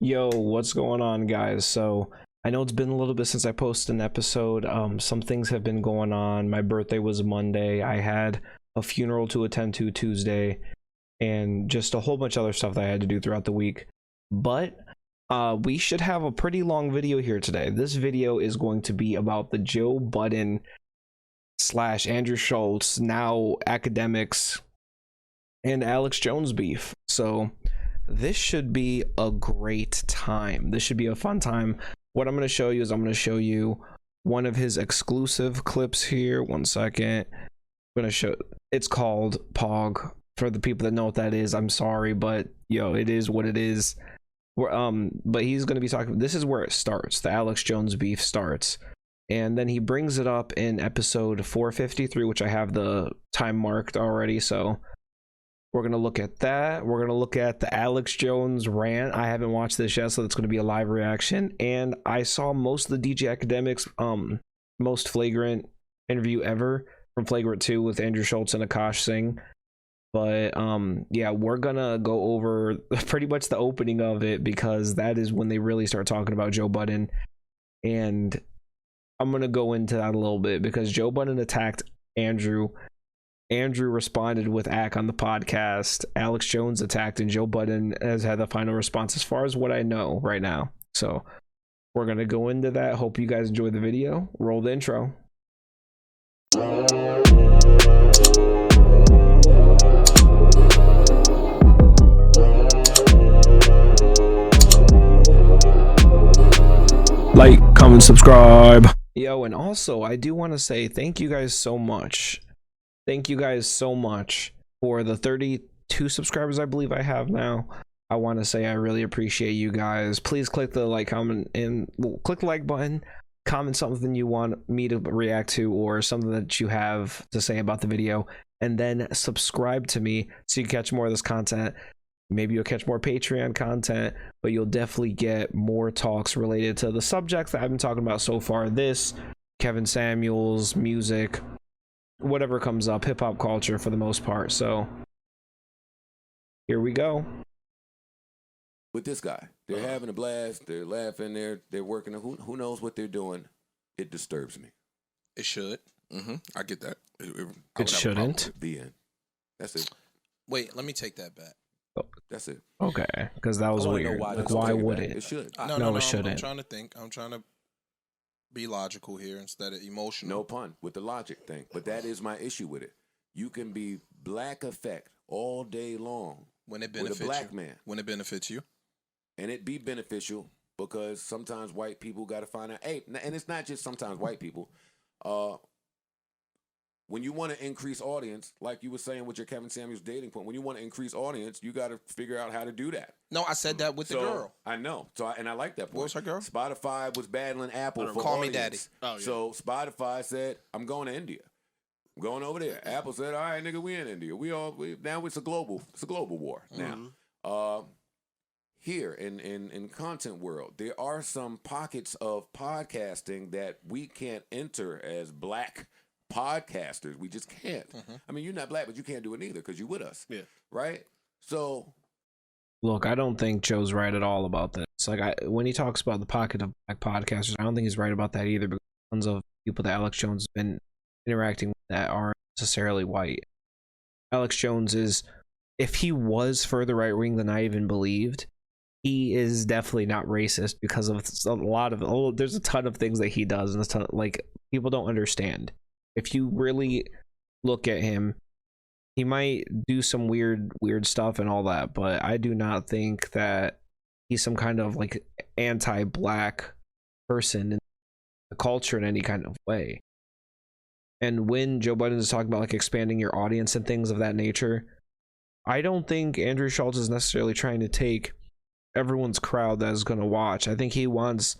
Yo, what's going on, guys? So I know it's been a little bit since I posted an episode. Some things have been going on. My birthday was Monday. I had a funeral to attend to Tuesday, and just a whole bunch of other stuff that I had to do throughout the week. But we should have a pretty long video here today. This video is going to be about the Joe Budden / Andrew Shulz, now Akademiks, and Alex Jones beef. So this should be a great time. This should be a fun time. What I'm going to show you is I'm going to show you one of his exclusive clips here. 1 second. I'm going to show, it's called Pog. For the people that know what that is, I'm sorry, but yo, it is what it is. But he's going to be talking, this is where it starts. The Alex Jones beef starts. And then he brings it up in episode 453, which I have the time marked already. So we're going to look at that. We're going to look at the Alex Jones rant. I haven't watched this yet, so it's going to be a live reaction. And I saw most of the DJ Akademiks most flagrant interview ever from Flagrant 2 with Andrew Shulz and Akash Singh. But yeah, we're going to go over pretty much the opening of it, because that is when they really start talking about Joe Budden. And I'm going to go into that a little bit, because Joe Budden attacked Andrew. Andrew responded with Ak on the podcast. Alex Jones attacked, and Joe Budden has had the final response as far as what I know right now. So we're going to go into that. Hope you guys enjoy the video. Roll the intro. Like, comment, subscribe. Yo, and also I do want to say thank you guys so much. Thank you guys so much for the 32 subscribers I believe I have now. I want to say I really appreciate you guys. Please click the like, comment, and click the like button. Comment something you want me to react to, or something that you have to say about the video, and then subscribe to me so you can catch more of this content. Maybe you'll catch more Patreon content, but you'll definitely get more talks related to the subjects that I've been talking about so far. This, Kevin Samuels, music, whatever comes up, hip-hop culture for the most part. So here we go. With this guy, they're having a blast, they're laughing, they're working. Who knows what they're doing? It disturbs me. It should. I get that. It shouldn't. The end. That's it. Wait, let me take that back. That's it. Okay, because that was weird. Why would it? It should. No, it shouldn't. I'm trying to think. I'm trying to be logical here instead of emotional. No pun with the logic thing, but that is my issue with it. You can be black effect all day long when it benefits with a black you. Man. When it benefits you, and it be beneficial, because sometimes white people got to find out. Hey, and it's not just sometimes white people. When you want to increase audience, like you were saying with your Kevin Samuels dating point, when you want to increase audience, you got to figure out how to do that. No, I said that with the girl. I know. So, and I like that point. What was her girl? Spotify was battling Apple for Call audience. Me Daddy. Oh, yeah. So Spotify said, I'm going to India. I'm going over there. Apple said, all right, nigga, we in India. Now it's a global war now. Here in content world, there are some pockets of podcasting that we can't enter as black podcasters. We just can't. I mean, you're not black, but you can't do it either, because you're with us. Yeah. Right? So look, I don't think Joe's right at all about this. Like, when he talks about the pocket of black podcasters, I don't think he's right about that either, because tons of people that Alex Jones has been interacting with that aren't necessarily white. Alex Jones is, if he was further right wing than I even believed, he is definitely not racist, because of there's a ton of things that he does, and a ton, like, people don't understand. If you really look at him, he might do some weird stuff and all that, but I do not think that he's some kind of like anti-black person in the culture in any kind of way. And when Joe Budden is talking about like expanding your audience and things of that nature, I don't think Andrew Shulz is necessarily trying to take everyone's crowd that is going to watch. I think he wants,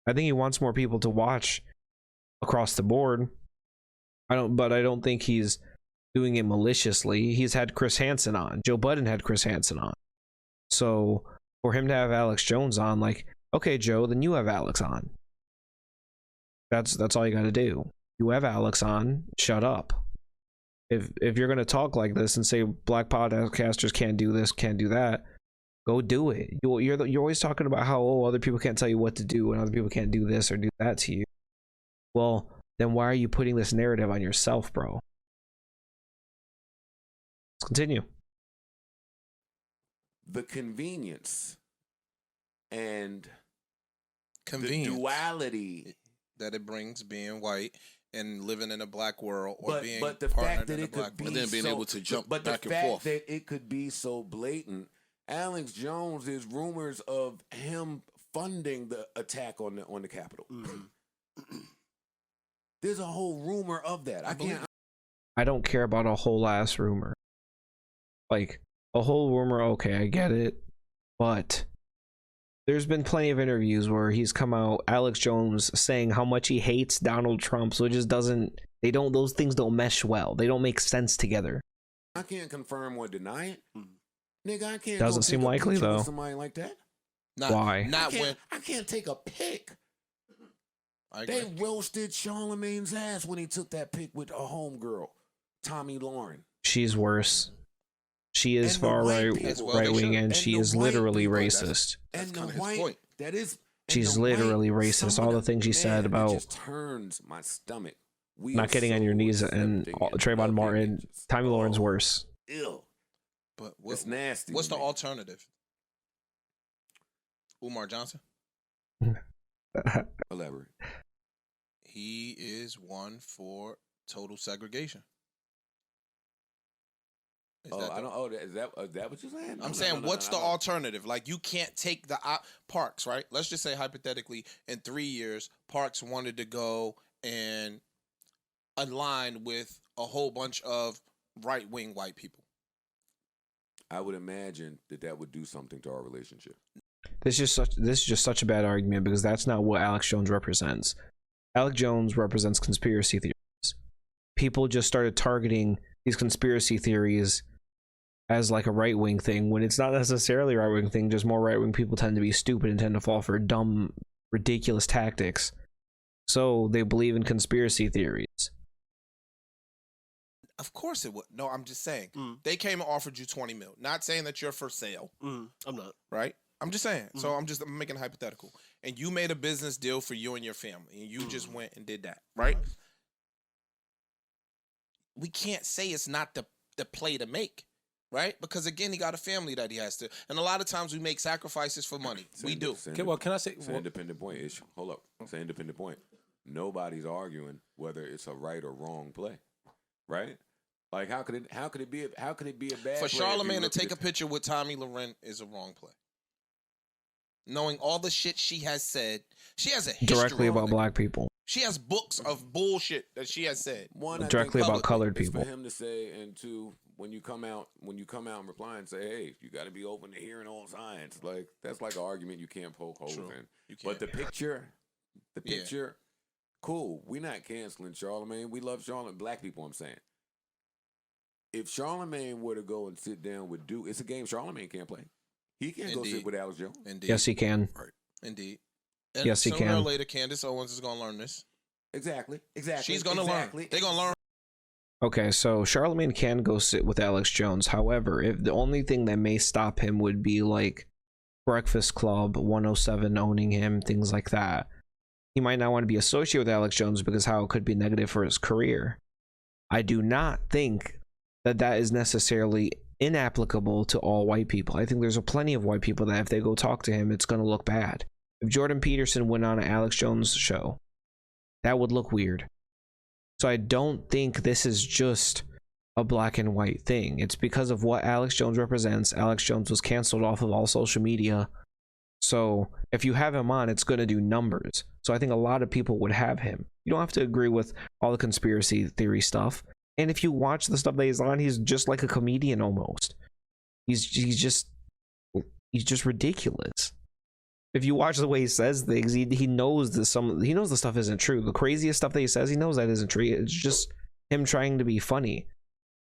I think he wants more people to watch across the board. I don't think he's doing it maliciously. He's had Chris Hansen on. Joe Budden had Chris Hansen on. So for him to have Alex Jones on, like, okay, Joe, then you have Alex on. That's all you got to do. You have Alex on. Shut up. if you're gonna talk like this and say black podcasters can't do this, can't do that, go do it. You're always talking about how other people can't tell you what to do and other people can't do this or do that to you. Well, then why are you putting this narrative on yourself, bro? Let's continue. The convenience and the duality that it brings being white and living in a black world, or being but the partnered fact that in a it could black be world. And then being able to jump but back the and fact forth. that it could be so blatant. Alex Jones, there's rumors of him funding the attack on the Capitol. There's a whole rumor of that. I don't care about a whole ass rumor. Like a whole rumor, okay, I get it, but there's been plenty of interviews where he's come out, Alex Jones, saying how much he hates Donald Trump. So it just doesn't. Those things don't mesh well. They don't make sense together. I can't confirm or deny it. Nigga, I can't. Doesn't go seem take a likely, picture with though. Somebody like that. Why? I can't take a pic. I They agree. roasted Charlemagne's ass when he took that pic with a homegirl, Tommy Lauren. She's worse. She is And the far white right people. As well, they wing, should. and And she the is white literally people, racist. That's And the kinda his white, point. that is, and She's the white- literally racist. some All of the things she said man, about it just turns my stomach. We not are getting on your so knees and accepting Trayvon loving Martin. and just- Tommy Lauren's oh, worse. Ew. But It's nasty. What's to the me. alternative? Umar Johnson. Elaborate. He is one for total segregation. Is Oh, that I the- don't. Oh, is that what you're saying? I'm No, saying, no, what's no, the no. alternative? Like, you can't take the Parks, right? Let's just say hypothetically, in 3 years, Parks wanted to go and align with a whole bunch of right-wing white people. I would imagine that would do something to our relationship. This is just such a bad argument because that's not what Alex Jones represents. Alex Jones represents conspiracy theories. People just started targeting these conspiracy theories as like a right-wing thing when it's not necessarily a right-wing thing. Just more right-wing people tend to be stupid and tend to fall for dumb, ridiculous tactics. So they believe in conspiracy theories. Of course it would. No, I'm just saying. They came and offered you 20 mil. Not saying that you're for sale, I'm not. right? I'm just saying. So I'm making a hypothetical. And you made a business deal for you and your family, and you just went and did that, right? We can't say it's not the play to make, right? Because again, he got a family that he has to. And a lot of times we make sacrifices for money. We do. Okay, well, can I say? It's an independent point. Hold up. It's an independent point. Nobody's arguing whether it's a right or wrong play, right? Like how could it be a bad For play if you Charlemagne to look take a at- picture with Tommy Loren is a wrong play. Knowing all the shit she has said, she has a history Directly on about it. black people. She has books of bullshit that she has said. One, I Directly think about colored it's people. for him to say, and two, when you come out and reply and say, "Hey, you got to be open to hearing all sides." Like that's like an argument you can't poke holes True. in. You But can't. the picture, cool. We're not canceling Charlemagne. We love Charlemagne. Black people, I'm saying. If Charlemagne were to go and sit down with Duke, it's a game Charlemagne can't play. He can't go Indeed. sit with Alex Jones. Indeed. Yes, he can. Indeed. And Yes, he sooner or can. later, Candace Owens is going to learn this. Exactly. She's going to learn. They're going to learn. Okay, so Charlemagne can go sit with Alex Jones. However, if the only thing that may stop him would be like Breakfast Club, 107 owning him, things like that. He might not want to be associated with Alex Jones because how it could be negative for his career. I do not think that is necessarily inapplicable to all white people. I think there's a plenty of white people that if they go talk to him, it's going to look bad. If Jordan Peterson went on an Alex Jones show, that would look weird. So I don't think this is just a black and white thing. It's because of what Alex Jones represents. Alex Jones was canceled off of all social media. So if you have him on, it's going to do numbers. So I think a lot of people would have him. You don't have to agree with all the conspiracy theory stuff. And if you watch the stuff that he's on, he's just like a comedian almost. He's just ridiculous. If you watch the way he says things, he knows he knows the stuff isn't true. The craziest stuff that he says, he knows that isn't true. It's just him trying to be funny,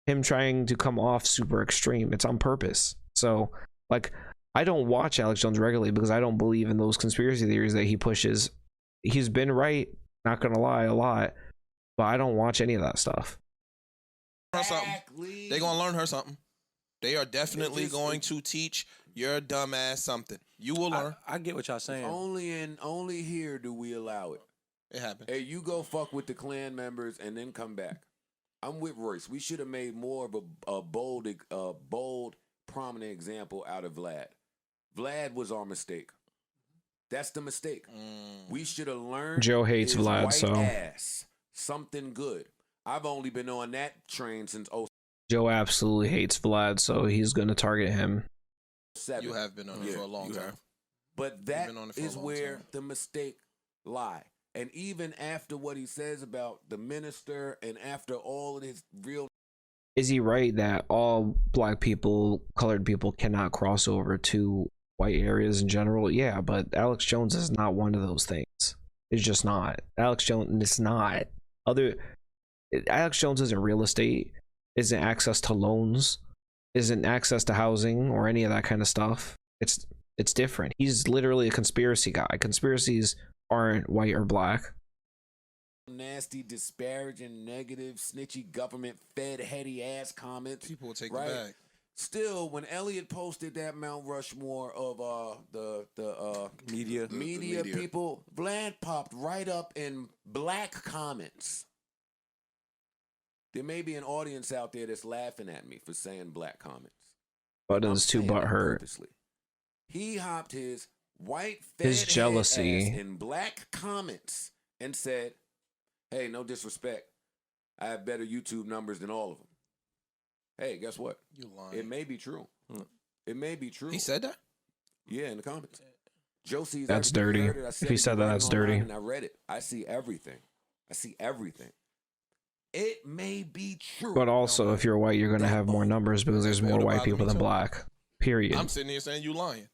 him trying to come off super extreme. It's on purpose. So, like, I don't watch Alex Jones regularly because I don't believe in those conspiracy theories that he pushes. He's been right, not gonna lie, a lot, but I don't watch any of that stuff. Exactly. They're gonna learn her something. They are definitely going to teach your dumb ass something. You will learn. I get what y'all saying. Only here do we allow it. It happens. Hey, you go fuck with the Klan members and then come back. I'm with Royce. We should have made more of a bold, prominent example out of Vlad. Vlad was our mistake. That's the mistake. We should have learned. Joe hates his Vlad, white so ass something good. I've only been on that train since Joe absolutely hates Vlad, so he's gonna target him. 07. You have been on it for a long time. But that been on it for a is long where time. the mistake lie. And even after what he says about the minister and after all of his real... Is he right that all black people, colored people cannot cross over to white areas in general? Yeah, but Alex Jones is not one of those things. It's just not. Alex Jones is not. Alex Jones isn't real estate, isn't access to loans, isn't access to housing or any of that kind of stuff. It's different. He's literally a conspiracy guy. Conspiracies aren't white or black. Nasty, disparaging, negative, snitchy, government fed, heady ass comments. People will take right? the bag. Still, when Elliot posted that Mount Rushmore of the Media. media people, Vlad popped right up in black comments. There may be an audience out there that's laughing at me for saying black comments. Budden's too butthurt. Purposely. He hopped his white His jealousy ass in black comments and said, "Hey, no disrespect, I have better YouTube numbers than all of them." Hey, guess what? You lying. It may be true. It may be true. He said that? Yeah, in the comments. Josie's That's everything. dirty. I If said he it said that, right that's online dirty. And I read it. I see everything. It may be true. But also, if you're white, you're gonna have more numbers because there's more white people than black. Period. I'm sitting here saying you lying.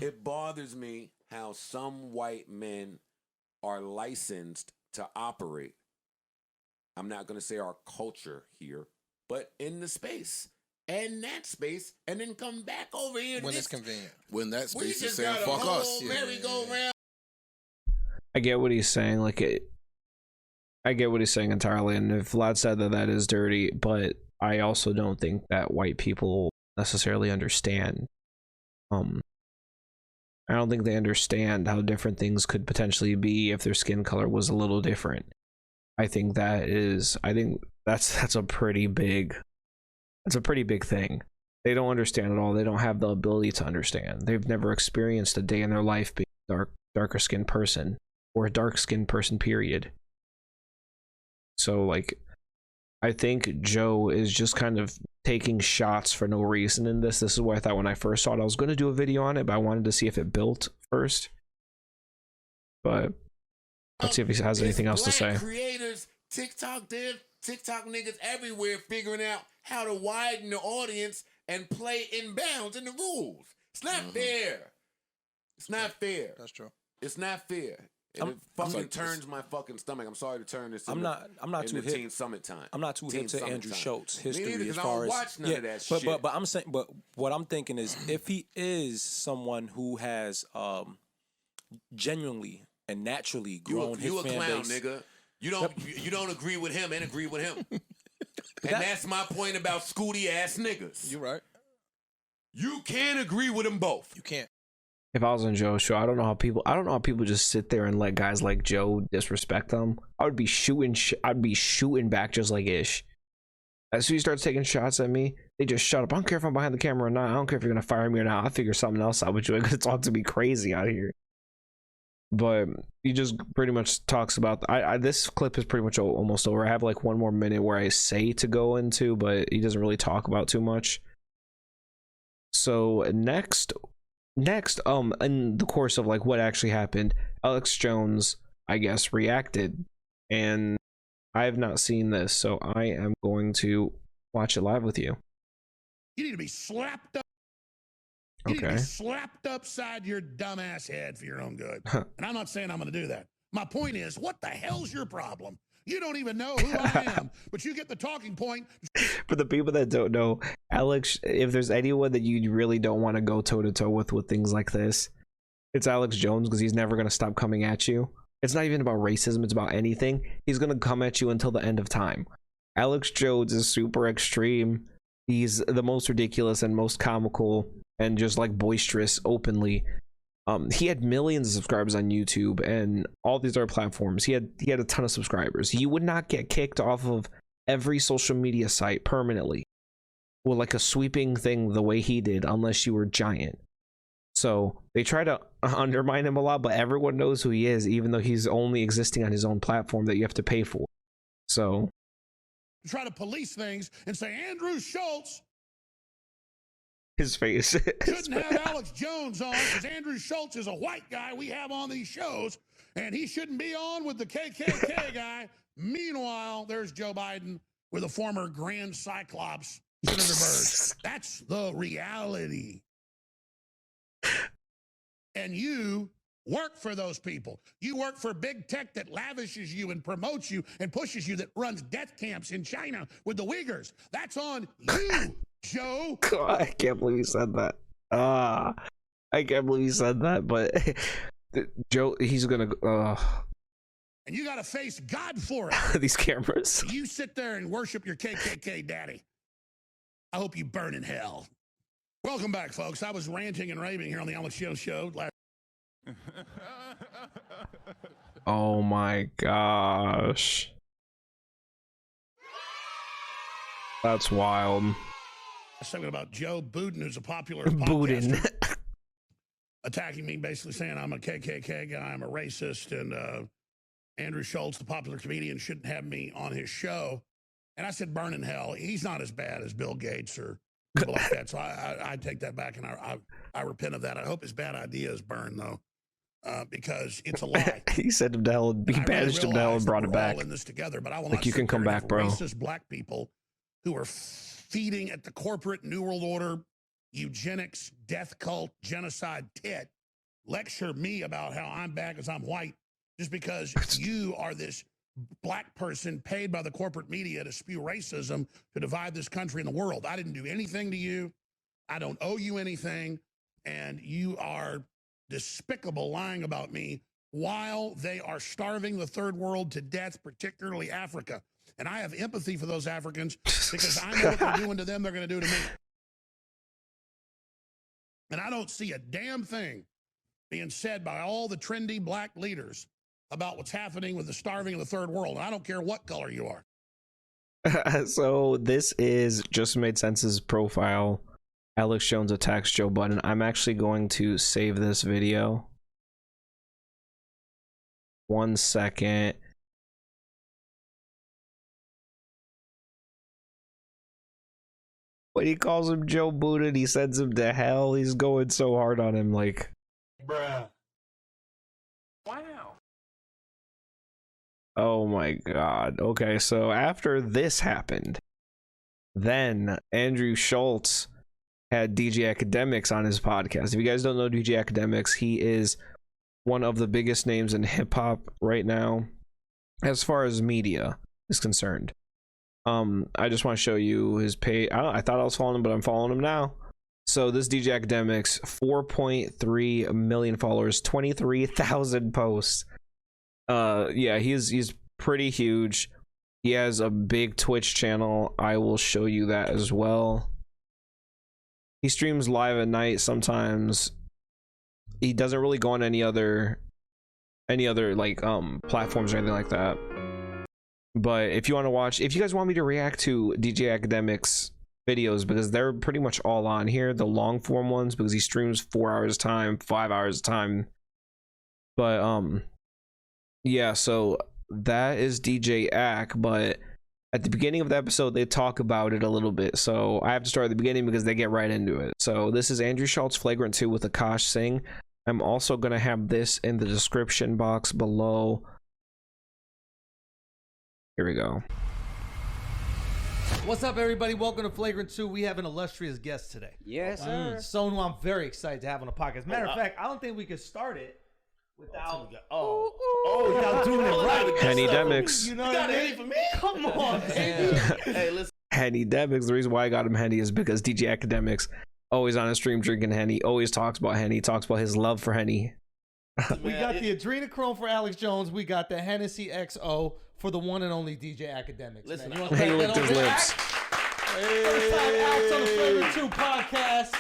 It bothers me how some white men are licensed to operate. I'm not going to say our culture here, but in the space. And that space, and then come back over here. When it's convenient. When that We space is just saying got a fuck whole us. merry-go-round. I get what he's saying. I get what he's saying entirely. And if Vlad said that is dirty, but I also don't think that white people necessarily understand. I don't think they understand how different things could potentially be if their skin color was a little different. I think that's a pretty big thing. They don't understand at all. They don't have the ability to understand. They've never experienced a day in their life being a darker skinned person or a dark skinned person, period. So I think Joe is just kind of taking shots for no reason in this. This is why I thought when I first saw it, I was going to do a video on it, but I wanted to see if it built first. But let's see if he has anything else to say. Creators, TikTok niggas everywhere figuring out how to widen the audience and play in bounds in the rules. It's not fair. It's not fair. That's true. It's not fair. And it fucking turns my fucking stomach. I'm sorry to turn this. I'm not too hip. Teen Summit time. I'm not too hip to Andrew Schultz history neither, as 'cause I far don't as watch none of that shit. But I'm saying, but what I'm thinking is, if he is someone who has genuinely and naturally grown you his a fan clown, base, nigga. You don't agree with him and agree with him. And that's my point about scooty ass niggas. You're right. You can't agree with them both. You can't. If I was on Joe's show, I don't know how people just sit there and let guys like Joe disrespect them. I would be shooting back just like Ish. As soon as he starts taking shots at me, they just shut up. I don't care if I'm behind the camera or not. I don't care if you're gonna fire me or not. I'll figure something else out with you. I'm gonna talk to me crazy out here. But he just pretty much talks about this clip is pretty much almost over. I have like 1 more minute where I say to go into, but he doesn't really talk about too much. So next in the course of like what actually happened, Alex Jones, I guess, reacted, and I have not seen this, so I am going to watch it live with you. You need to be slapped up. You need to be slapped upside your dumbass head for your own good. And I'm not saying I'm going to do that. My point is, what the hell's your problem? You don't even know who I am, but you get the talking point. For the people that don't know, Alex, if there's anyone that you really don't want to go toe-to-toe with things like this, it's Alex Jones, because he's never going to stop coming at you. It's not even about racism, it's about anything. He's going to come at you until the end of time. Alex Jones is super extreme. He's the most ridiculous and most comical and just like boisterous openly. He had millions of subscribers on YouTube and all these other platforms. He had a ton of subscribers. You would not get kicked off of every social media site permanently with like a sweeping thing the way he did, unless you were giant. So they try to undermine him a lot, but everyone knows who he is, even though he's only existing on his own platform that you have to pay for. So try to police things and say Andrew Shulz his face shouldn't have Alex Jones on because Andrew Shulz is a white guy we have on these shows, and he shouldn't be on with the KKK guy. Meanwhile, there's Joe Biden with a former Grand Cyclops, Senator Byrd. That's the reality. And you work for those people. You work for big tech that lavishes you and promotes you and pushes you, that runs death camps in China with the Uyghurs. That's on you, Joe. God, I can't believe you said that. I can't believe you said that, but Joe, he's gonna and you gotta face God for it. these cameras. You sit there and worship your KKK daddy. I hope you burn in hell. Welcome back, folks. I was ranting and raving here on the Alex Jones Show last. Oh my gosh. That's wild. I was talking about Joe Budden, who's a popular Budden. podcaster, attacking me, basically saying I'm a KKK guy, I'm a racist, and Andrew Shulz, the popular comedian, shouldn't have me on his show. And I said, burn in hell. He's not as bad as Bill Gates or people like that. So I take that back, and I repent of that. I hope his bad ideas burn, though, because it's a lie. He said him to hell, he banished him to hell and brought it back. All in this together, but I will like, not you can come back, bro. Racist black people who are feeding at the corporate New World Order, eugenics, death cult, genocide tit, lecture me about how I'm bad because I'm white, just because you are this black person paid by the corporate media to spew racism to divide this country and the world. I didn't do anything to you. I don't owe you anything. And you are despicable lying about me while they are starving the third world to death, particularly Africa. And I have empathy for those Africans because I know what they're doing to them, they're going to do to me. And I don't see a damn thing being said by all the trendy black leaders about what's happening with the starving of the third world. And I don't care what color you are. So this is Just Made Sense's profile. Alex Jones attacks Joe Budden. I'm actually going to save this video. 1 second. When he calls him Joe Budden, he sends him to hell. He's going so hard on him, like, bruh. Wow. oh my god. Okay, so after this happened, then Andrew Schultz had DJ Akademiks on his podcast. If you guys don't know DJ Akademiks, he is one of the biggest names in hip-hop right now as far as media is concerned. I just want to show you his page. I thought I was following him, but I'm following him now. So this DJ Akademiks, 4.3 million followers, 23,000 posts. Yeah, he's pretty huge. He has a big Twitch channel. I will show you that as well. He streams live at night sometimes. He doesn't really go on any other like platforms or anything like that. But if you want to watch, if you guys want me to react to DJ Akademiks videos, because they're pretty much all on here, the long form ones, because he streams 4 hours a time, 5 hours a time. But yeah, so that is DJ Ak, but at the beginning of the episode they talk about it a little bit, so I have to start at the beginning because they get right into it. So this is Andrew Schultz Flagrant 2 with Akash Singh. I'm also gonna have this in the description box below. Here we go. What's up, everybody? Welcome to Flagrant 2. We have an illustrious guest today. Yes, sir. Someone who I'm very excited to have on the podcast. Matter of fact, I don't think we could start it without without doing it right. Henny Demics. You know what I mean? For me? Come on, man. Hey, listen. Henny Demics. The reason why I got him Henny is because DJ Akademiks always on his stream drinking Henny, always talks about Henny, talks about his love for Henny. We got the adrenochrome for Alex Jones. We got the Hennessy XO for the one and only DJ Akademiks. Listen, man. He licked his lips. First time Acts on the Flagrant 2 podcast.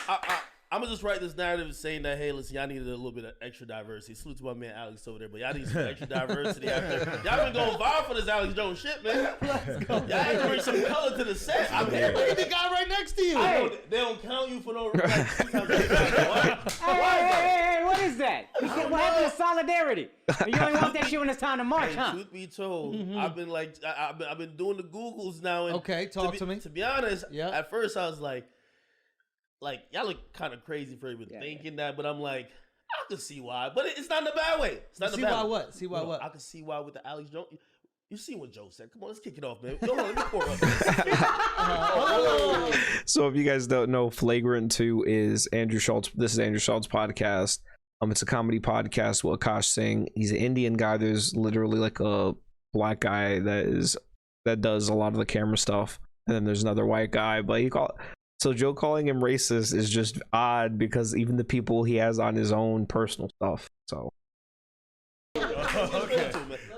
I'm gonna just write this narrative saying that, hey, listen, y'all needed a little bit of extra diversity. Salute to my man Alex over there, but y'all need some extra diversity out there. Y'all been going viral for this Alex Jones shit, man. Y'all had to bring some color to the set. I mean, Look at the guy right next to you. they don't count you for no reason. Hey, what is that? What happened to solidarity? You only want that shit when it's time to march, huh? Truth be told, I've been like, I've been doing the Googles now. And Okay, talk to me. To be honest, Yeah. at first I was like y'all look kind of crazy for even thinking that, but I'm like, I can see why, but it's not in a bad way. It's not in a bad way. See why what? I can see why with the Alex Jones. You see what Joe said. Come on, let's kick it off, man. Go on, let me pour up. So if you guys don't know, Flagrant 2 is Andrew Schulz. This is Andrew Schulz podcast. It's a comedy podcast with Akash Singh. He's an Indian guy. There's literally like a black guy that does a lot of the camera stuff, and then there's another white guy. But so Joe calling him racist is just odd because even the people he has on his own personal stuff. So Okay.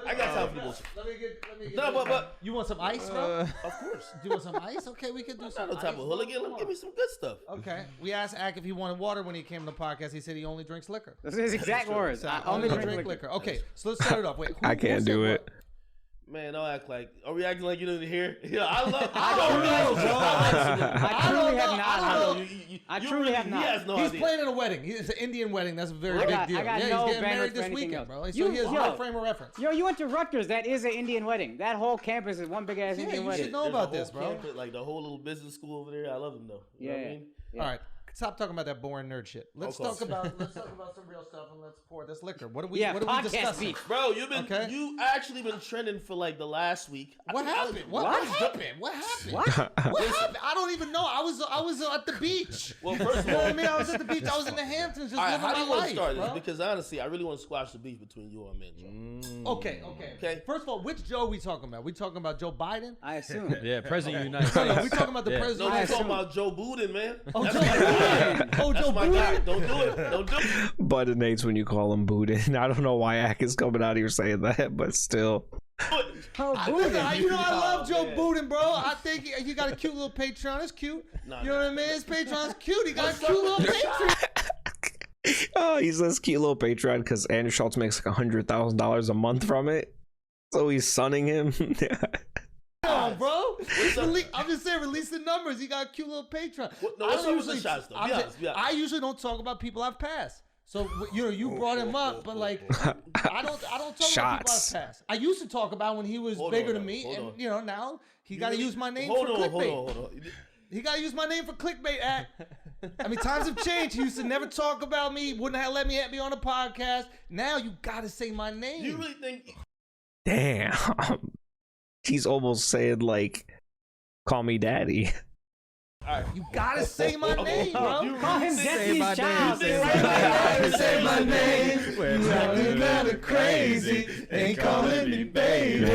I got time for the bullshit. Let me get No, but you want some ice, bro? of course. Do you want some ice? Okay, we can do I'm some not no type ice, of bro. hooligan. Let me give me some good stuff. Okay. We asked Ak if he wanted water when he came to the podcast. He said he only drinks liquor. Those are his exact words. I only drink liquor. Okay, so let's start it off. Wait, I can't do it. Man, don't act like. Are we acting like you didn't hear? Yeah, I love. I don't know, bro. I truly have not. I truly have He not. has no He's idea. playing in a wedding. It's an Indian wedding. That's a very I big got- deal. I got Yeah, no he's getting bandwidth married for this anything weekend, else. bro. So You- he has yo. no frame of reference. Yo, you went to Rutgers. That is an Indian wedding. That whole campus is one big ass Yeah, Indian you wedding. should know There's about a this, whole bro. campus, like the whole little business school over there. I love them though. You know what I mean? Yeah. All right. Stop talking about that boring nerd shit. Let's Okay. talk about some real stuff and let's pour this liquor. What are we Yeah, what are we podcast discussing? beef. Bro, you actually been trending for like the last week. What happened? What happened? What happened? What? What happened? I don't even know. I was at the beach. Well, first of You know all, what I mean? I was at the beach. I was in the Hamptons just all right, living how do my you want life, to start bro. this? Because honestly, I really want to squash the beef between you and man. Okay. Okay. First of all, which Joe we talking about? We talking about Joe Biden? I assume. Yeah, President of the United No, States. no, we talking about the Yeah. president. No, I we're talking assume. about Joe Budden, man. Oh, That's Joe my guy. Biden. Oh, That's Joe my guy. Biden. Don't do it. Don't do it. Budden hates when you call him Budden. I don't know why Ak is coming out here saying that, but still. Oh, Listen, Budden. you know I love Joe Budden, bro. I think he got a cute little Patreon. It's cute. Nah, You know what I mean? His Patreon's cute. He got a cute little Patreon. Oh, he says cute little Patreon because Andrew Schulz makes like $100,000 a month from it. So he's sunning him. Come on, bro. I'm just saying, release the numbers. He got a cute little Patreon. No, I what's don't up with the shots, though? Be honest, be honest. I usually don't talk about people I've passed. So you brought him up, but like I don't talk about people Shots. I've passed. I used to talk about when he was Hold bigger on, than me, hold and on. now he got to use my name Hold for on, clickbait. hold on. He got to use my name for clickbait. I mean, times have changed. He used to never talk about me. Wouldn't have let me be on a podcast. Now you got to say my name. You really think? Damn. He's almost saying like, call me daddy. You gotta say my name, bro. You Call him Destiny's Child. Say my name. You acting kinda crazy. Ain't calling me baby.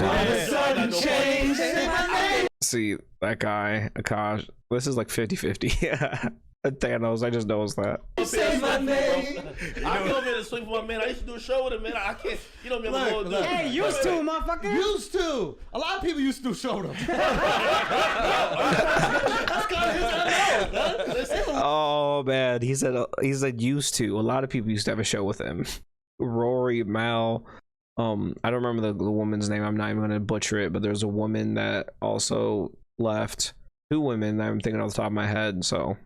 All of a sudden change. Say my name. See, that guy, Akash, this is like 50-50. Thanos, I just noticed that. Say my name. I go over there to swing for my man. I used to do a show with him, man. I can't. You know me. I'm going to do it. Hey, used to, motherfucker. Used to. A lot of people used to show them. Oh man, he said used to. A lot of people used to have a show with him. Rory, Mal. I don't remember the woman's name. I'm not even gonna butcher it, but there's a woman that also left. 2 women that I'm thinking off the top of my head. So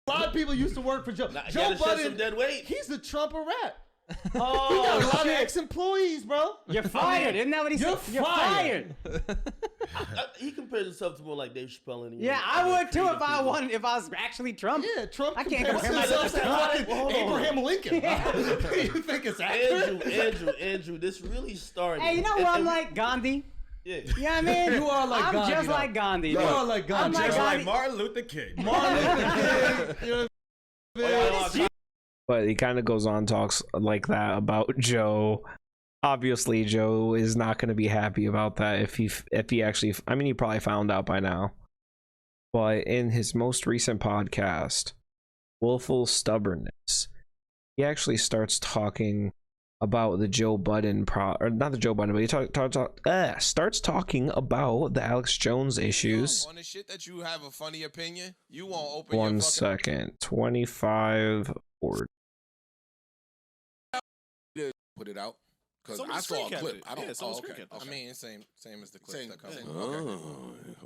A lot of people used to work for Joe. Now, you Joe gotta shed some Budden, dead weight. he's the Trump of rap. He got a Oh, lot of shit. ex-employees, bro. You're fired. Isn't that what he You're said? You're fired. fired. He compares himself to more like Dave Chappelle. And Yeah, I would too if I was actually Trump. Yeah, Trump I can't compares compare himself myself to to fucking Hold on. Abraham Lincoln. You think it's accurate? Andrew, this really started. Hey, you know what I'm like? Gandhi. Yeah. You know what I mean? You are like I'm Gandhi, just though. like Gandhi. You are like Gandhi. I'm like Just Gandhi. Martin Luther King. Martin Luther King. You know what I mean? but he kind of goes on, talks like that about Joe. Obviously Joe is not going to be happy about that if he actually, I mean, he probably found out by now, but in his most recent podcast, Willful Stubbornness, he actually starts talking about the Joe Budden or not the Joe Budden, but he starts talking about the Alex Jones issues. On the shit that you have a funny opinion, you won't open One your second. 25 or Put it out. Because Someone I saw a screen clip. capped it. I don't. Yeah, someone oh, screen okay. capped it. I mean, same as the clip Same. that comes. Same.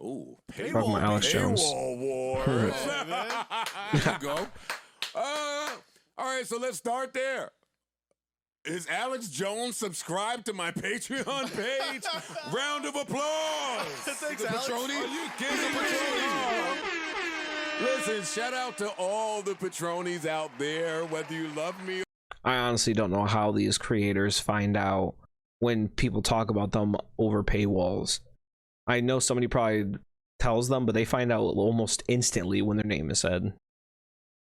Oh, talking about Alex Jones. Paywall wars. There you go. All right, so let's start there. Is Alex Jones subscribed to my Patreon page? Round of applause. Thanks, Alex. Patroni? Are you kidding me? Listen, shout out to all the Patronis out there, whether you love me. I honestly don't know how these creators find out when people talk about them over paywalls. I know somebody probably tells them, but they find out almost instantly when their name is said.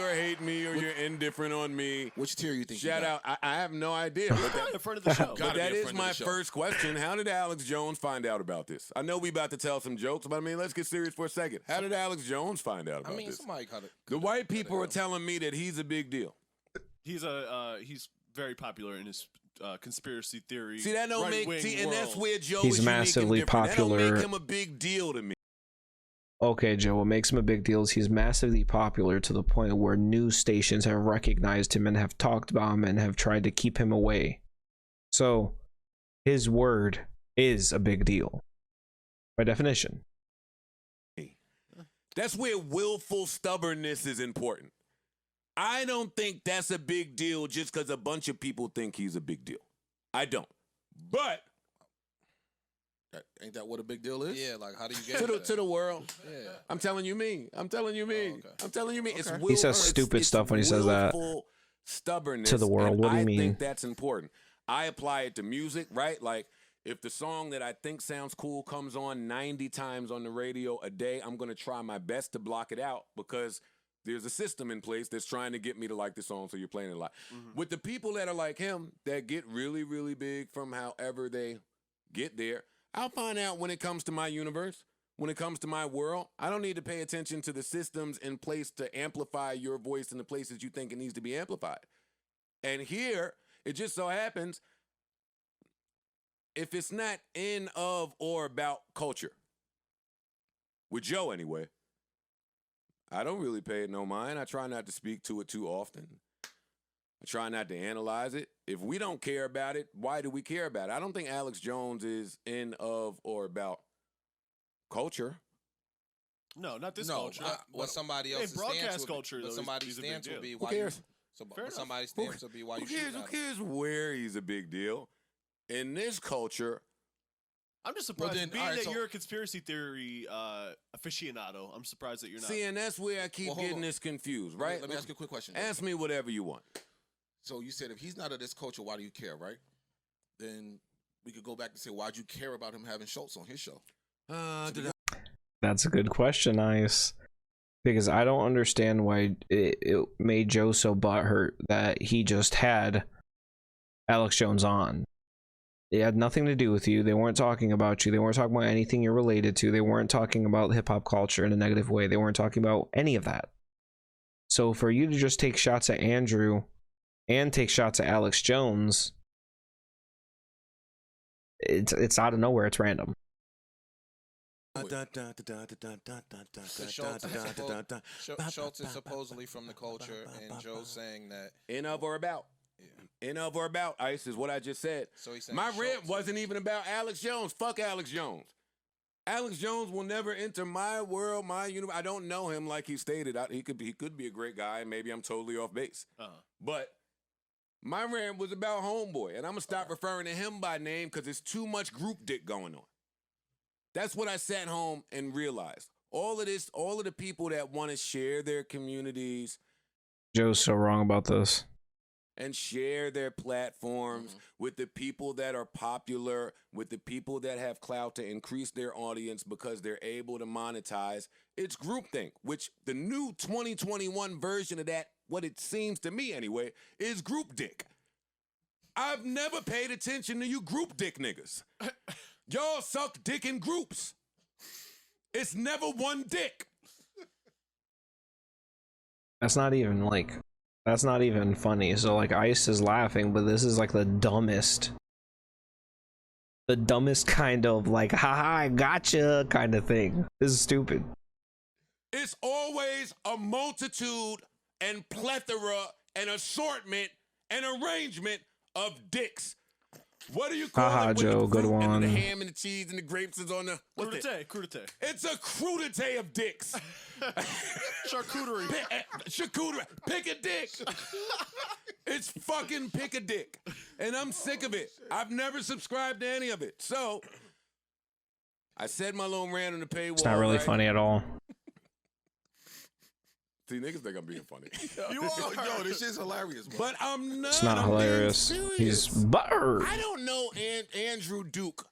Or hate me or you're indifferent on me. Which tier you think? Shout out. I have no idea. But that, In front of the show. but that is my first question. How did Alex Jones find out about this? I know we about to tell some jokes, but I mean, let's get serious for a second. How did Alex Jones find out about this? Somebody cut it. The white people are telling me that he's a big deal. He's very popular in his conspiracy theory. See, that don't make and that's where Joe He's is massively unique and different. That popular. don't make him a big deal to me. Okay, Joe, what makes him a big deal is he's massively popular to the point where news stations have recognized him and have talked about him and have tried to keep him away. So, his word is a big deal, by definition. That's where willful stubbornness is important. I don't think that's a big deal just because a bunch of people think he's a big deal. I don't. But Ain't that what a big deal is? Yeah, like how do you get to the world, Yeah. I'm telling you me. I'm telling you me. okay. I'm telling you me. It's He says stupid stuff when he says that. willful stubbornness To the world. and What do you I mean? think that's important. I apply it to music, right? Like if the song that I think sounds cool comes on 90 times on the radio a day, I'm going to try my best to block it out because there's a system in place that's trying to get me to like the song, so you're playing it a lot. With the people that are like him, that get really, really big from however they get there, I'll find out when it comes to my universe, when it comes to my world. I don't need to pay attention to the systems in place to amplify your voice in the places you think it needs to be amplified. And here, it just so happens, if it's not in, of, or about culture, with Joe anyway, I don't really pay it no mind. I try not to speak to it too often. I try not to analyze it. If we don't care about it, why do we care about it? I don't think Alex Jones is in, of, or about culture. No, not this No, culture. what somebody else's broadcast stance would culture, be, though, what is- somebody's is a big stance deal. would be Who why cares? you. Fair enough. Somebody's stance would be why Who you cares? shooting Who at him. cares where he's a big deal? In this culture, I'm just surprised. then, Being all right, that so- you're a conspiracy theory aficionado, I'm surprised that you're not. see, and that's where I keep Well, hold getting on. this confused, right? Let me ask you a quick question. Ask me whatever you want. So you said if he's not of this culture, why do you care, right? Then we could go back and say, why'd you care about him having Shulz on his show? That's a good question, Ice. Because I don't understand why it made Joe so butthurt that he just had Alex Jones on. It had nothing to do with you. They weren't talking about you. They weren't talking about anything you're related to. They weren't talking about hip-hop culture in a negative way. They weren't talking about any of that. So for you to just take shots at Andrew and take shots at Alex Jones, it's out of nowhere. It's random. Shulz is supposedly from the culture, and Joe's saying that. In, of, or about. In, of, or about, Ice, is what I just said. So he's saying My Shulz rant is- wasn't even about Alex Jones. Fuck Alex Jones. Alex Jones will never enter my world, my universe. I don't know him like he stated. He could be a great guy, and maybe I'm totally off base. But my rant was about Homeboy, and I'm gonna stop referring to him by name because there's too much group dick going on. That's what I sat home and realized. All of this, all of the people that want to share their communities Joe's so wrong about this. and share their platforms with the people that are popular, with the people that have clout to increase their audience because they're able to monetize. It's groupthink, which the new 2021 version of that, what it seems to me anyway, is group dick. I've never paid attention to you group dick niggas. Y'all suck dick in groups. It's never one dick. That's not even like That's not even funny. So like Ice is laughing, but this is like the dumbest kind of like, haha, I gotcha kind of thing. This is stupid. It's always a multitude and plethora and assortment and arrangement of dicks. What do you call Haha, it? Joe, good one. And the ham and the cheese and the grapes is on the Crudité. It's a crudité of dicks. Charcuterie. Charcuterie. Pick a dick. It's fucking pick a dick. And I'm sick of it. I've never subscribed to any of it. So I said my little rant on the paywall. It's not really funny at all. See, niggas think I'm being funny. You are. Yo, this shit's hilarious, bro. But I'm not. It's not I'm hilarious. being He's serious. buttered. I don't know Andrew Duke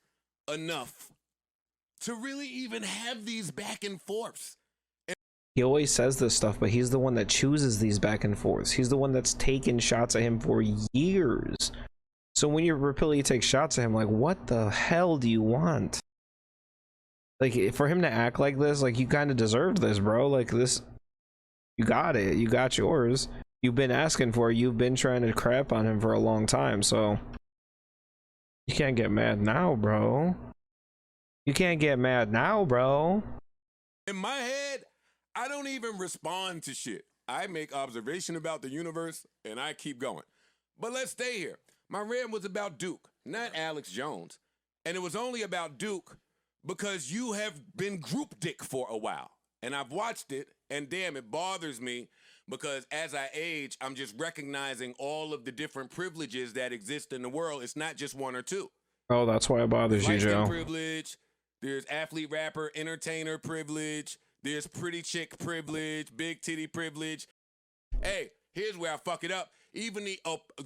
enough to really even have these back and forths. He always says this stuff, but he's the one that chooses these back and forths. He's the one that's taken shots at him for years. So when you repeatedly take shots at him, like, what the hell do you want? Like, for him to act like this, like, you kind of deserved this, bro. Like, this, you got it. You got yours. You've been asking for it. You've been trying to crap on him for a long time, so you can't get mad now, bro. You can't get mad now, bro. In my head, I don't even respond to shit. I make observation about the universe and I keep going. But let's stay here. My rant was about Duke, not Alex Jones. And it was only about Duke because you have been group dick for a while. And I've watched it, and damn, it bothers me because as I age, I'm just recognizing all of the different privileges that exist in the world. It's not just one or two. Oh, that's why it bothers you, Light-skin Joe. privilege, there's athlete, rapper, entertainer privilege, there's pretty chick privilege, big titty privilege. Hey, here's where I fuck it up. Even the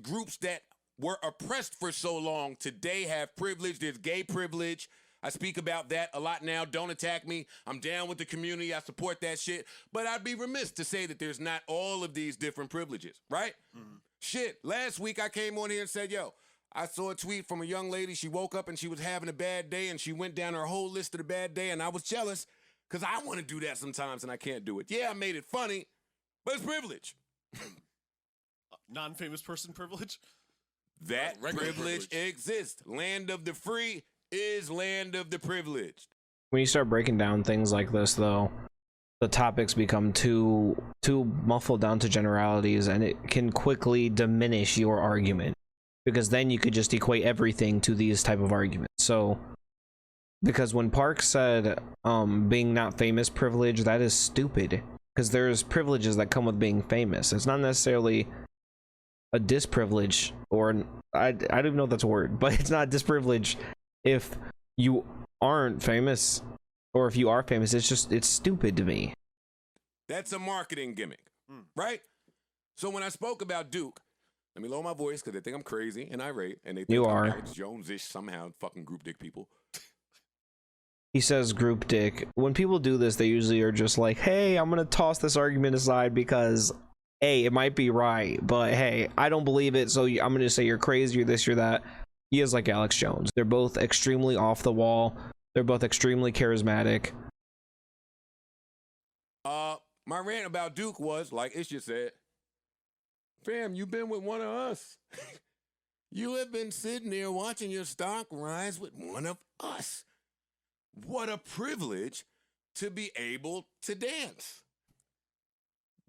groups that were oppressed for so long today have privilege. There's gay privilege. I speak about that a lot now. Don't attack me. I'm down with the community. I support that shit. But I'd be remiss to say that there's not all of these different privileges, right? Mm-hmm. Shit, last week I came on here and said, yo, I saw a tweet from a young lady. She woke up and she was having a bad day and she went down her whole list of the bad day and I was jealous because I want to do that sometimes and I can't do it. Yeah, I made it funny, but it's privilege. Non-famous person privilege? That privilege exists. Land of the free is land of the privileged. When you start breaking down things like this, though, the topics become too muffled down to generalities, and it can quickly diminish your argument, because then you could just equate everything to these type of arguments. So, because when Park said being not famous privilege, that is stupid, because there's privileges that come with being famous. It's not necessarily a disprivilege, or I don't even know if that's a word, but it's not disprivilege if you aren't famous, or if you are famous. It's stupid to me. That's a marketing gimmick, right? So when I spoke about Duke, let me lower my voice because they think I'm crazy and irate, and they think You I'm are. Alex Jones-ish somehow, fucking group dick people. He says group dick. When people do this, they usually are just like, hey, I'm gonna toss this argument aside because A, it might be right, but hey, I don't believe it, so I'm gonna say you're crazy, you're this, you're that. He is like Alex Jones. They're both extremely off the wall. They're both extremely charismatic. My rant about Duke was, like Isha said, fam, you've been with one of us. You have been sitting there watching your stock rise with one of us. What a privilege to be able to dance.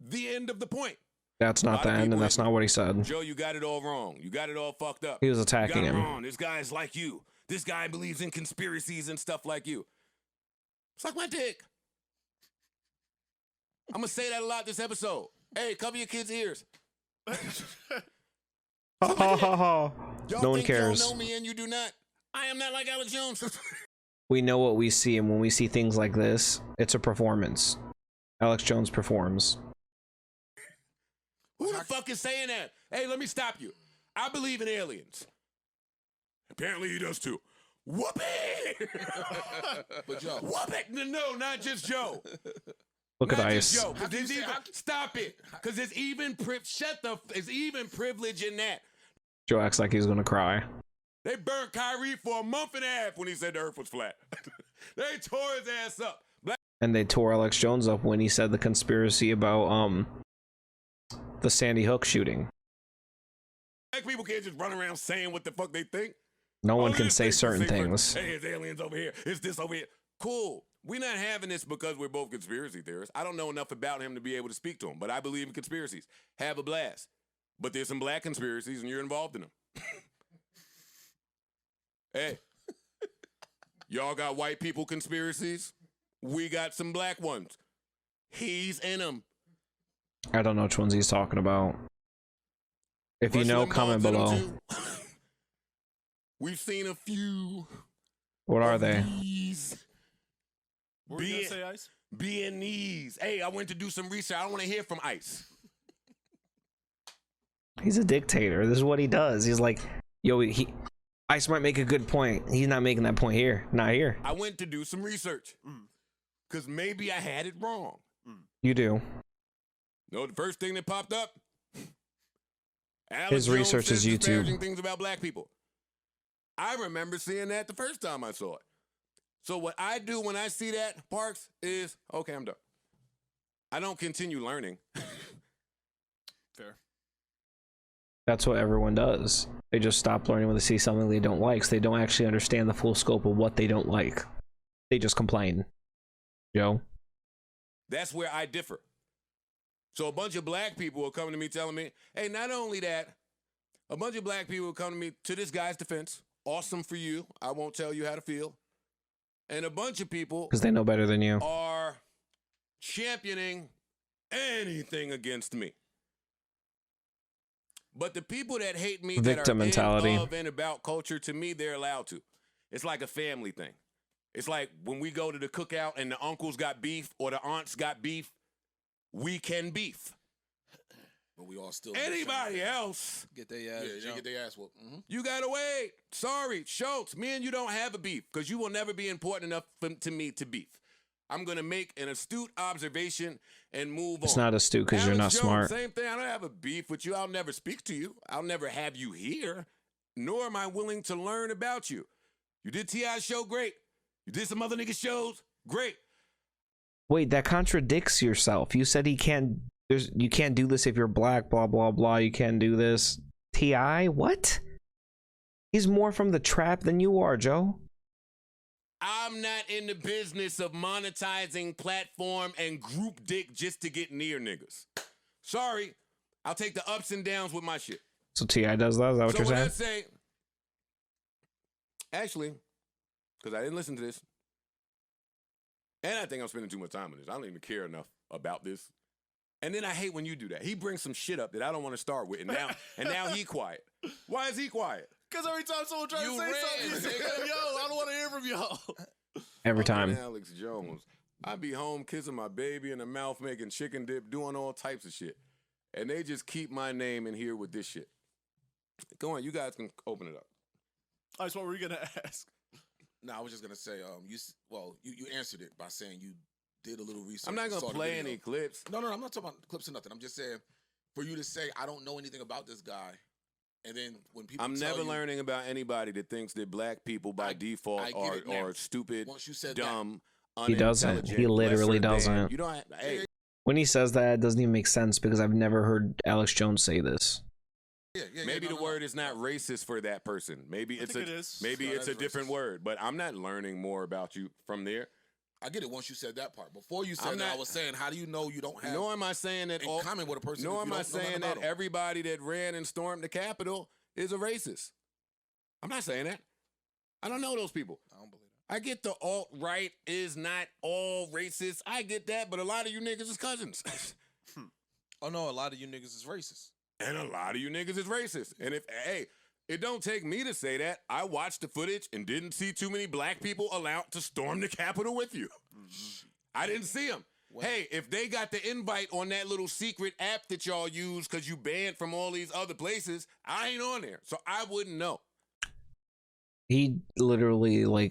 The end of the point. That's not the end, and that's not what he said. Joe, you got it all wrong. You got it all fucked up. He was attacking him. Wrong. This guy is like you. This guy believes in conspiracies and stuff like you. Suck my dick. I'm going to say that a lot this episode. Hey, cover your kids' ears. No one cares. Y'all know me and you do not. I am not like Alex Jones. We know what we see, and when we see things like this, it's a performance. Alex Jones performs. Who the fuck is saying that? Hey, let me stop you. I believe in aliens. Apparently he does too. Whoop it! But Joe. Whoop it! No, not just Joe. Look at Not Ice. just Joe, 'cause there's even, stop it. Because there's even there's even privilege in that. Joe acts like he's gonna cry. They burnt Kyrie for a month and a half when he said the earth was flat. They tore his ass up. And they tore Alex Jones up when he said the conspiracy about the Sandy Hook shooting. Black people can't just run around saying what the fuck they think. No one can this say thing certain things. Hey, it's aliens over here. It's this over here. Cool. We're not having this because we're both conspiracy theorists. I don't know enough about him to be able to speak to him, but I believe in conspiracies. Have a blast. But there's some black conspiracies, and you're involved in them. Hey, y'all got white people conspiracies? We got some black ones. He's in them. I don't know which ones he's talking about. If you know, comment below. We've seen a few. What are they? What were you gonna say, Ice? Viennese. Hey, I went to do some research. I don't want to hear from Ice. He's a dictator. This is what he does. He's like, yo, Ice might make a good point. He's not making that point here. Not here. I went to do some research. Because maybe I had it wrong. You do. No, the first thing that popped up. His research is YouTube. Things about black people. I remember seeing that the first time I saw it. So what I do when I see that, Parks, is, okay, I'm done. I don't continue learning. Fair. That's what everyone does. They just stop learning when they see something they don't like. So they don't actually understand the full scope of what they don't like. They just complain. Joe? That's where I differ. So a bunch of black people will come to me telling me, hey, not only that, a bunch of black people will come to me, to this guy's defense, awesome for you, I won't tell you how to feel. And a bunch of people, because they know better than you, are championing anything against me. But the people that hate me, victim that are mentality, of and about culture, to me, they're allowed to. It's like a family thing. It's like when we go to the cookout and the uncles got beef or the aunts got beef, we can beef. But we all still anybody else get their ass. Yeah, get their ass whooped. Mm-hmm. You gotta wait. Sorry, Shulz. Me and you don't have a beef because you will never be important enough to me to beef. I'm gonna make an astute observation and move on. It's not astute because you're not Jones, smart. Same thing. I don't have a beef with you. I'll never speak to you. I'll never have you here. Nor am I willing to learn about you. You did T.I.'s show, great. You did some other nigga shows, great. Wait, that contradicts yourself. You said you can't do this if you're black, blah blah blah. You can't do this. T.I.? What? He's more from the trap than you are, Joe. I'm not in the business of monetizing platform and group dick just to get near niggas. Sorry, I'll take the ups and downs with my shit. So T.I. does that? Is that what you're saying? I say, actually, because I didn't listen to this, and I think I'm spending too much time on this. I don't even care enough about this. And then I hate when you do that. He brings some shit up that I don't want to start with, and now he quiet. Why is he quiet? Because every time someone tries to say something, you say, yo, I don't want to hear from y'all. Every time. Alex Jones. I be home kissing my baby in the mouth, making chicken dip, doing all types of shit. And they just keep my name in here with this shit. Go on, you guys can open it up. That's what were you going to ask? No, I was just going to say, you answered it by saying you did a little research. I'm not going to play any clips. No, I'm not talking about clips or nothing. I'm just saying, for you to say, I don't know anything about this guy, and then when people I'm never learning about anybody that thinks that black people by default are stupid, dumb, he doesn't. He literally doesn't. You don't have, hey. When he says that, it doesn't even make sense because I've never heard Alex Jones say this. Maybe the word is not racist for that person. Maybe it's a different word, but I'm not learning more about you from there. I get it once you said that part. Before you said that, I was saying, how do you know you don't have nor am I saying that in common with a person? Nor am I saying that everybody that ran and stormed the Capitol is a racist. I'm not saying that. I don't know those people. I don't believe that. I get the alt-right is not all racist. I get that, but a lot of you niggas is cousins. Oh no, a lot of you niggas is racist. And a lot of you niggas is racist. And it don't take me to say that. I watched the footage and didn't see too many black people allowed to storm the Capitol with you. Mm-hmm. I didn't see them. Well, hey, if they got the invite on that little secret app that y'all use because you banned from all these other places, I ain't on there. So I wouldn't know. He literally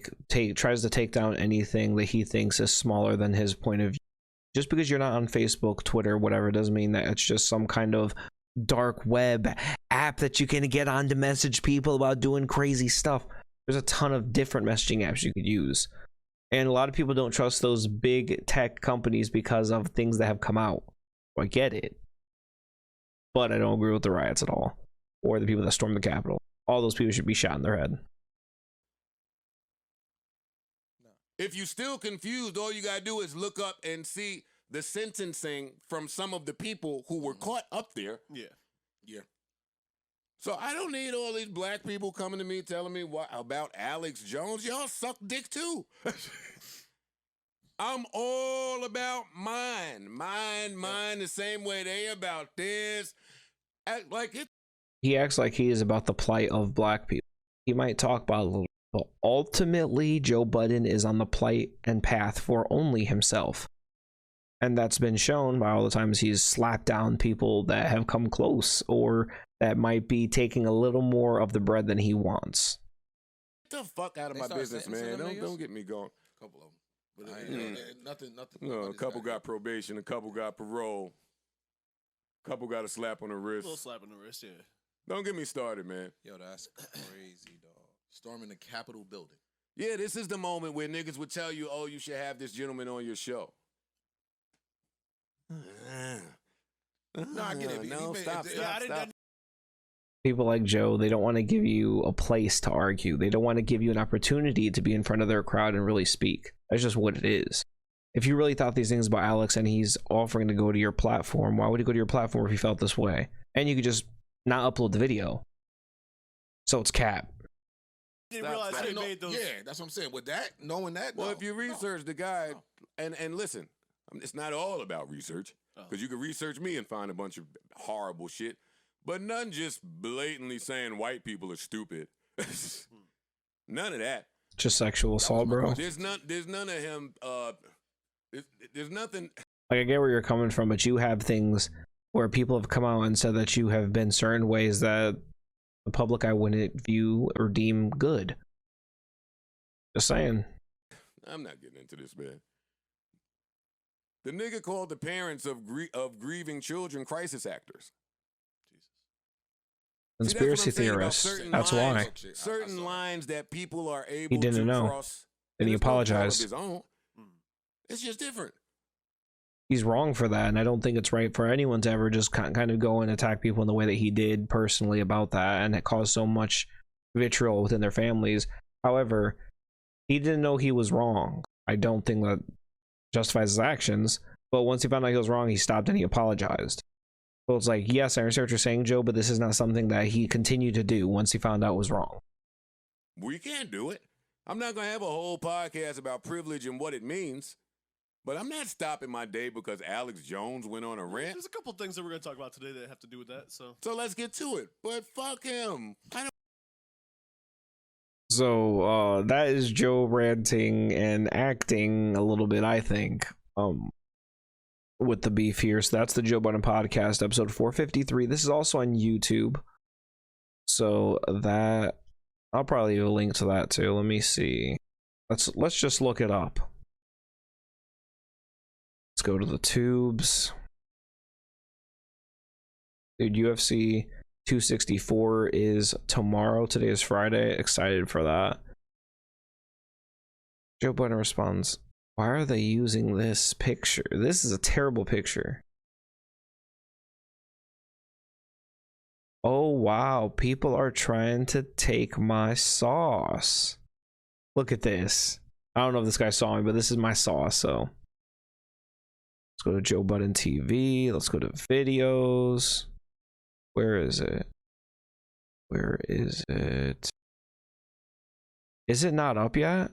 tries to take down anything that he thinks is smaller than his point of view. Just because you're not on Facebook, Twitter, whatever, doesn't mean that it's just some kind of dark web app that you can get on to message people about doing crazy stuff. There's a ton of different messaging apps you could use, and a lot of people don't trust those big tech companies because of things that have come out. I get it, but I don't agree with the riots at all, or the people that stormed the Capitol. All those people should be shot in their head. If you still confused, all you gotta do is look up and see the sentencing from some of the people who were caught up there. Yeah. Yeah. So I don't need all these black people coming to me telling me what about Alex Jones. Y'all suck dick too. I'm all about mine, the same way they about theirs. Act like it. He acts like he is about the plight of black people. He might talk about it a little, but ultimately Joe Budden is on the plight and path for only himself. And that's been shown by all the times he's slapped down people that have come close or that might be taking a little more of the bread than he wants. Get the fuck out of my business, man. Don't get me going. A couple of them. But nothing. No, a couple got probation, a couple got parole, a couple got a slap on the A wrist. little slap on the wrist, yeah. Don't get me started, man. Yo, that's crazy, dog. Storming the Capitol building. Yeah, this is the moment where niggas would tell you, oh, you should have this gentleman on your show. No, I get it. No, stop. People like Joe, they don't want to give you a place to argue. They don't want to give you an opportunity to be in front of their crowd and really speak. That's just what it is. If you really thought these things about Alex and he's offering to go to your platform, why would he go to your platform if he felt this way? And you could just not upload the video. So it's cap. Didn't realize they made those. Yeah, that's what I'm saying. With that, knowing that. Well, if you research the guy, and listen, it's not all about research, because you can research me and find a bunch of horrible shit, but none just blatantly saying white people are stupid. None of that. Just sexual assault, bro. There's none of him. There's nothing. Like, I get where you're coming from, but you have things where people have come out and said that you have been certain ways that the public eye wouldn't view or deem good. Just saying. I'm not getting into this, man. The nigga called the parents of grieving children crisis actors. Conspiracy theorists. That's why. Certain lines that people are able He didn't to know. cross. And he no fault of apologized. his own. It's just different. He's wrong for that, and I don't think it's right for anyone to ever just kind of go and attack people in the way that he did personally about that, and it caused so much vitriol within their families. However, he didn't know he was wrong. I don't think that justifies his actions, but once he found out he was wrong, he stopped and he apologized. So it's like, yes, I understand what you're saying, Joe, but this is not something that he continued to do once he found out it was wrong. We can't do it. I'm not going to have a whole podcast about privilege and what it means, but I'm not stopping my day because Alex Jones went on a rant. There's a couple things that we're going to talk about today that have to do with that. So let's get to it. But fuck him. So that is Joe ranting and acting a little bit, I think, with the beef here. So that's the Joe Budden podcast, episode 453. This is also on YouTube. So that I'll probably leave a link to that too. Let me see. Let's just look it up. Let's go to the tubes. Dude, UFC 264 is tomorrow. Today is Friday. Excited for that. Joe Budden responds, why are they using this picture? This is a terrible picture. Oh, wow. People are trying to take my sauce. Look at this. I don't know if this guy saw me, but this is my sauce, so. Let's go to Joe Budden TV. Let's go to videos. Where is it? Where is it? Is it not up yet?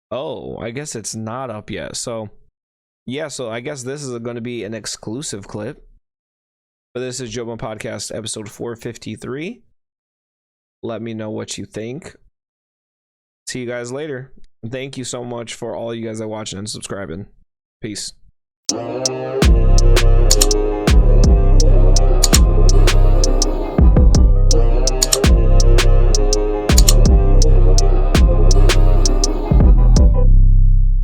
Oh, I guess it's not up yet. So, yeah, so I guess this is going to be an exclusive clip. But this is Joe Budden Podcast, episode 453. Let me know what you think. See you guys later. Thank you so much for all you guys that are watching and subscribing. Peace.